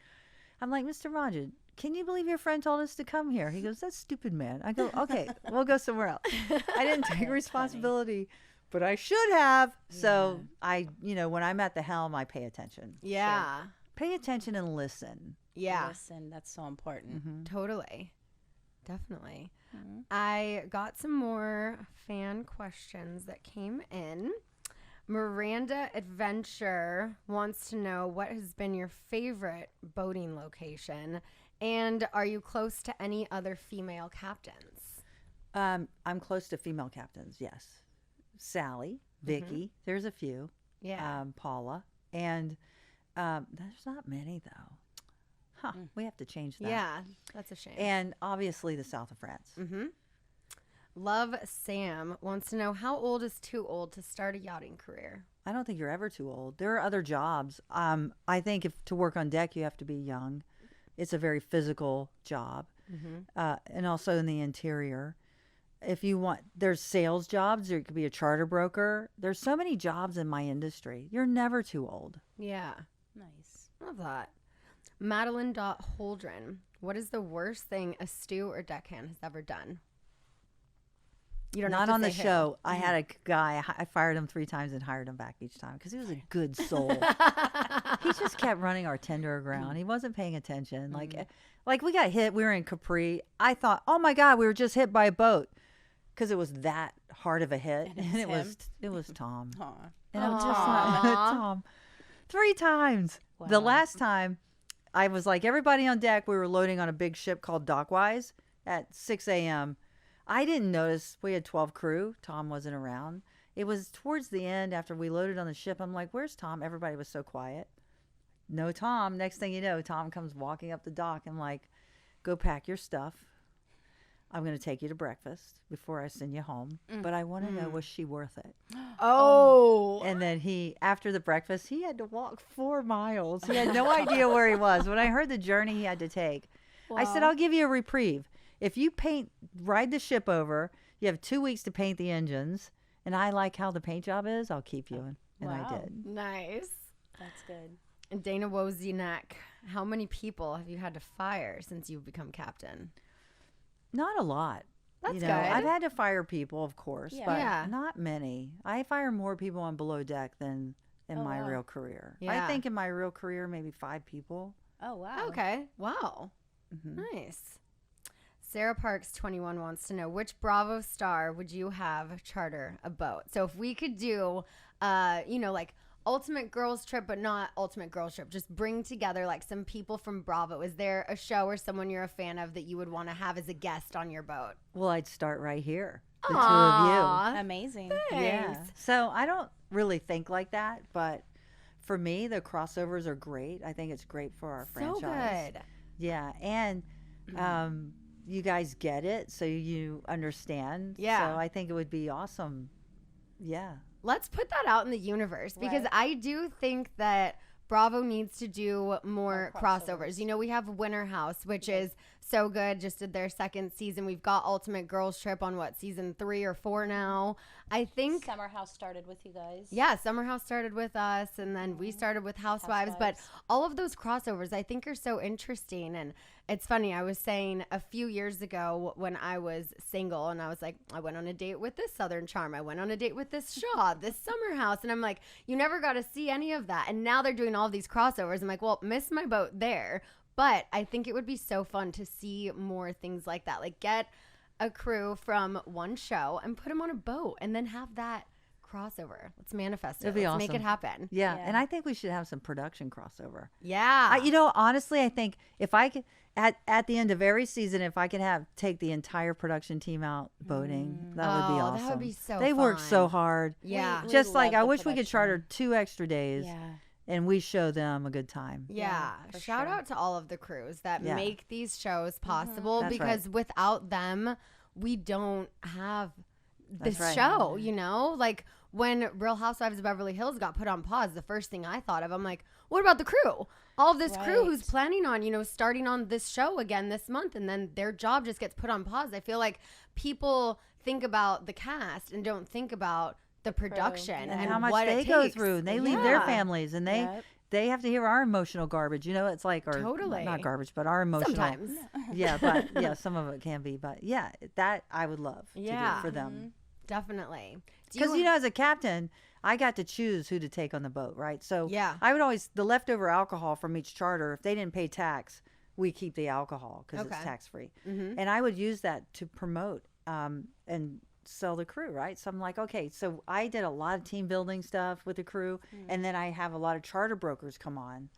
I'm like, "Mr. Roger, can you believe your friend told us to come here?" He goes, "That's stupid, man." I go, "Okay, we'll go somewhere else." I didn't take responsibility, but I should have. So when I'm at the helm, I pay attention. Yeah. Pay attention and listen. Yeah. Listen, that's so important. Mm-hmm. Totally. Definitely. I got some more fan questions that came in. Miranda Adventure wants to know, what has been your favorite boating location, and are you close to any other female captains? I'm close to female captains, yes. Sally, Vicky, there's a few. Yeah. Paula, and there's not many though. Huh? We have to change that. Yeah, that's a shame. And obviously the south of France. Love Sam wants to know, how old is too old to start a yachting career? I don't think you're ever too old. There are other jobs. I think if to work on deck, you have to be young. It's a very physical job, and also in the interior. If you want, there's sales jobs. There could be a charter broker. There's so many jobs in my industry. You're never too old. Yeah. Nice. Love that. Madeline.Holdren, what is the worst thing a stew or deckhand has ever done? You don't have Not to on the say who. show. I had a guy. I fired him 3 times and hired him back each time because he was a good soul. He just kept running our tender aground. He wasn't paying attention. Like we got hit. We were in Capri. I thought, oh my God, we were just hit by a boat because it was that hard of a hit. And it was Tom. Aw. And I'm just like, Tom. 3 times. The Wow. last time, I was like, everybody on deck, we were loading on a big ship called Dockwise at 6 a.m. I didn't notice we had 12 crew. Tom wasn't around. It was towards the end after we loaded on the ship. I'm like, where's Tom? Everybody was so quiet. No Tom. Next thing you know, Tom comes walking up the dock. I'm like, go pack your stuff. I'm going to take you to breakfast before I send you home. But I want to know, was she worth it? Oh. And then after the breakfast, he had to walk 4 miles. He had no idea where he was. When I heard the journey he had to take, I said, I'll give you a reprieve. If you ride the ship over, you have 2 weeks to paint the engines, and I like how the paint job is, I'll keep you. And I Wow. did. Nice. That's good. And Dana Wozniak, how many people have you had to fire since you've become captain? Not a lot. That's you know, good. I've had to fire people, of course, Yeah. but Yeah. not many. I fire more people on below deck than in Oh, my wow. real career. Yeah. I think in my real career, maybe 5 people. Oh, wow. Okay. Wow. Mhm. Nice. Sarah Parks 21 wants to know, which Bravo star would you have charter a boat? So if we could do, like ultimate girls trip, but not ultimate girls trip, just bring together like some people from Bravo. Is there a show or someone you're a fan of that you would want to have as a guest on your boat? Well, I'd start right here. The Aw, Amazing. two of you. Yeah. thanks. So I don't really think like that, but for me, the crossovers are great. I think it's great for our So franchise. good. Yeah. And you guys get it, so you understand. Yeah. So I think it would be awesome. Yeah. Let's put that out in the universe because Right. I do think that Bravo needs to do more More crossovers. crossovers. You know, we have Winter House, which is so good. Just did their 2nd season. We've got Ultimate Girls Trip on season 3 or 4 now. I think. Summer House started with you guys. Yeah, Summer House started with us, and then we started with Housewives. But Housewives. all of those crossovers, I think, are so interesting. And it's funny. I was saying a few years ago when I was single, and I was like, I went on a date with this Southern Charm. I went on a date with this Shaw, this Summer House, and I'm like, you never got to see any of that. And now they're doing all these crossovers. I'm like, well, missed my boat there. But I think it would be so fun to see more things like that. Like get a crew from one show and put them on a boat and then have that crossover. Let's manifest it. It'd be Let's make awesome. it happen. Yeah. Yeah. And I think we should have some production crossover. Yeah. Honestly, I think if I could, at the end of every season, if I could take the entire production team out boating, that would be Oh, awesome. that would be so They work so fun. hard. Yeah. We Just like love I the wish we could production. charter 2 extra days Yeah. and we show them a good time. Yeah. for Shout sure. out to all of the crews that Yeah. make these shows possible That's because without them, we don't have this That's right. show, you know? Like when Real Housewives of Beverly Hills got put on pause, the first thing I thought of, I'm like, what about the crew? All of this crew who's Right. planning on, starting on this show again this month, and then their job just gets put on pause. I feel like people think about the cast and don't think about the production And and how much what they it go takes. through. And they leave their Yeah. families and they Yep. they have to hear our emotional garbage. It's like, or Totally. not garbage, but our emotional. Sometimes. Yeah, but yeah, some of it can be. But yeah, that I would love to Yeah. do for them. Definitely. Do Because, as a captain, I got to choose who to take on the boat, right? So Yeah. I would always, the leftover alcohol from each charter, if they didn't pay tax, we keep the alcohol because Okay. it's tax free. Mhm. And I would use that to promote and sell the crew, right? So I'm like, okay, so I did a lot of team building stuff with the crew. And then I have a lot of charter brokers come on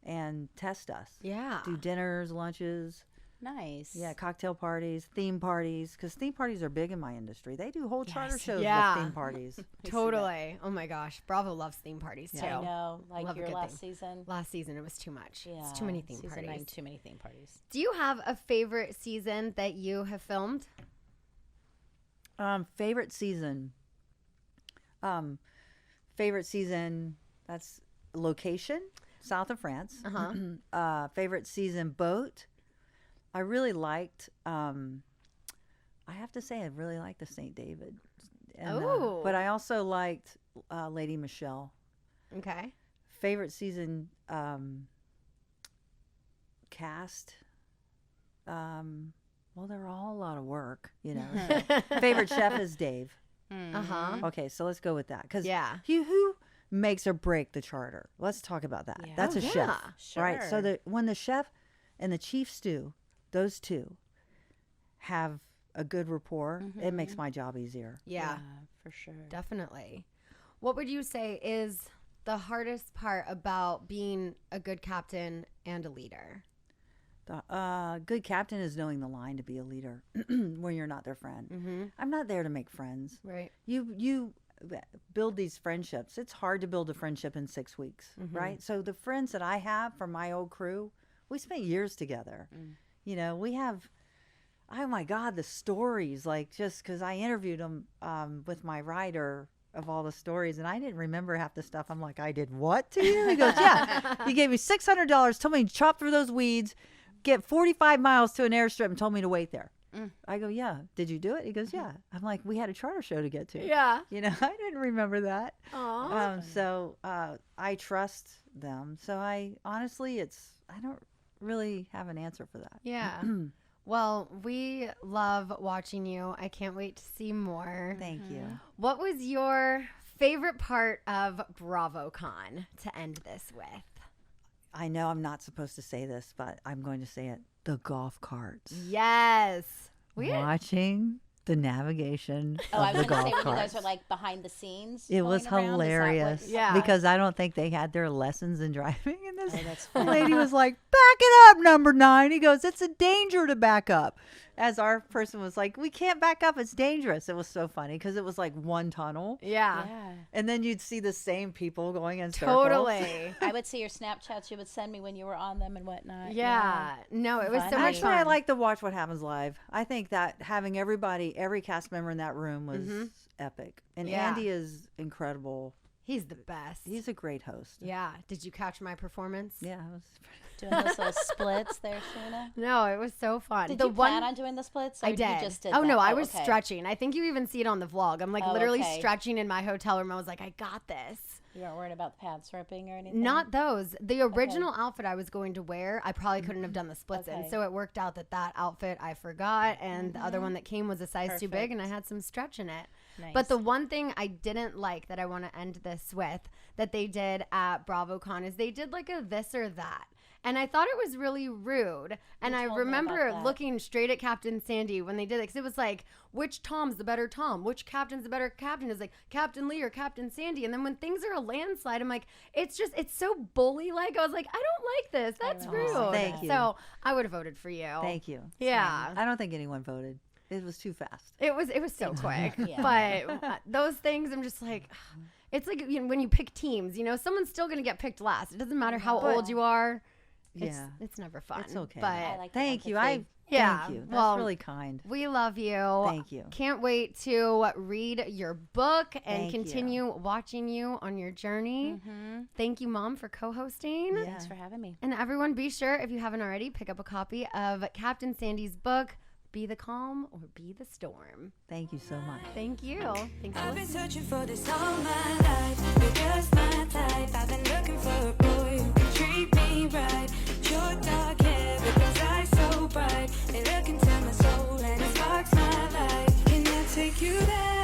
and test us. Yeah. Do dinners, lunches. Nice. Yeah, cocktail parties, theme parties, because theme parties are big in my industry. They do whole charter shows Yeah. with theme parties. Totally. Oh my gosh. Bravo loves theme parties too. I know. Like Love a your good last theme. season. Last season it was too much. Yeah. It's too many theme season parties. 9, too many theme parties. Do you have a favorite season that you have filmed? Favorite season. Favorite season. That's location, south of France. Uh-huh. Favorite season, boat. I really liked. I have to say, I really liked the St. David. And, Oh. but I also liked Lady Michelle. Okay. Favorite season cast. Well, they're all a lot of work, so. Favorite chef is Dave. Uh-huh. Okay, so let's go with that because Yeah. who makes or break the charter? Let's talk about that. Yeah. That's Oh, a chef, yeah. right? So Sure. when the chef and the chief stew, those two, have a good rapport, it makes my job easier. Yeah. For sure. Definitely. What would you say is the hardest part about being a good captain and a leader? The good captain is knowing the line to be a leader when you're not their friend. Mm-hmm. I'm not there to make friends. Right. You build these friendships. It's hard to build a friendship in 6 weeks, right? So the friends that I have from my old crew, we spent years together. You know, we have, oh my God, the stories, like just because I interviewed them with my writer of all the stories, and I didn't remember half the stuff. I'm like, I did what to you? He goes, yeah, he gave me $600, told me to chop through those weeds, get 45 miles to an airstrip, and told me to wait there. I go, yeah. Did you do it? He goes, yeah. I'm like, we had a charter show to get to. Yeah. You know, I didn't remember that. Aww. So I trust them. So I honestly, I don't really have an answer for that. Yeah. Well, we love watching you. I can't wait to see more. Thank you. What was your favorite part of BravoCon to end this with? I know I'm not supposed to say this, but I'm going to say it. The golf carts. Yes. Watching the navigation Oh, I of was the going to golf say when you carts. guys are like behind the scenes. It going was around, is that what- hilarious. Yeah. Because I don't think they had their lessons in driving in this. Oh, that's The funny. lady was like, back it up, number 9. He goes, it's a danger to back up. As our person was like, we can't back up. It's dangerous. It was so funny because it was like one tunnel. Yeah. Yeah. And then you'd see the same people going in circles. Totally. I would see your Snapchats you would send me when you were on them and whatnot. Yeah. No, it was so Funny. much Actually, fun. I like to watch what happens live. I think that having every cast member in that room was epic. And Yeah. Andy is incredible. He's the best. He's a great host. Yeah. Did you catch my performance? Yeah. It was Doing those little splits there, Scheana. No, it was so fun. Did the you plan on doing the splits? Or I did. You just did oh that? no, I was okay. stretching. I think you even see it on the vlog. I'm like Oh, literally okay. stretching in my hotel room. I was like, I got this. You weren't worried about the pads ripping or anything? Not those. The original outfit I was going to wear, I probably couldn't have done the splits in. Okay. So it worked out that outfit I forgot, and the other one that came was a size too big, and I had some stretch in it. Nice. But the one thing I didn't like that I want to end this with that they did at BravoCon is they did like a this or that. And I thought it was really rude. And I told me remember about that. looking straight at Captain Sandy when they did it. Because it was like, which Tom's the better Tom? Which captain's the better captain? Is like Captain Lee or Captain Sandy. And then when things are a landslide, I'm like, it's so bully-like. I was like, I don't like this. That's remember rude. seeing Thank you. So I would have voted for you. Thank you. Yeah. I don't think anyone voted. It was too fast. It was so quick. Yeah. But those things, I'm just like, it's like when you pick teams, someone's still going to get picked last. It doesn't matter how old you are. Yeah. It's never fun. It's okay. But I like the Thank you. empathy. Yeah, Thank you. That's well, really kind. we love you. Thank you. Can't wait to read your book and Thank you. continue watching you on your journey. Thank you, Mom, for co-hosting. Yeah. Thanks for having me. And everyone, be sure, if you haven't already, pick up a copy of Captain Sandy's book, Be the Calm or Be the Storm. Thank you so much. Thank you. Thanks for I've been listening. searching for this all my life. You're just my type. I've been looking for a boy who can treat me right. Your dark hair with those eyes so bright. They look into my soul and it sparks my light. Can I take you there?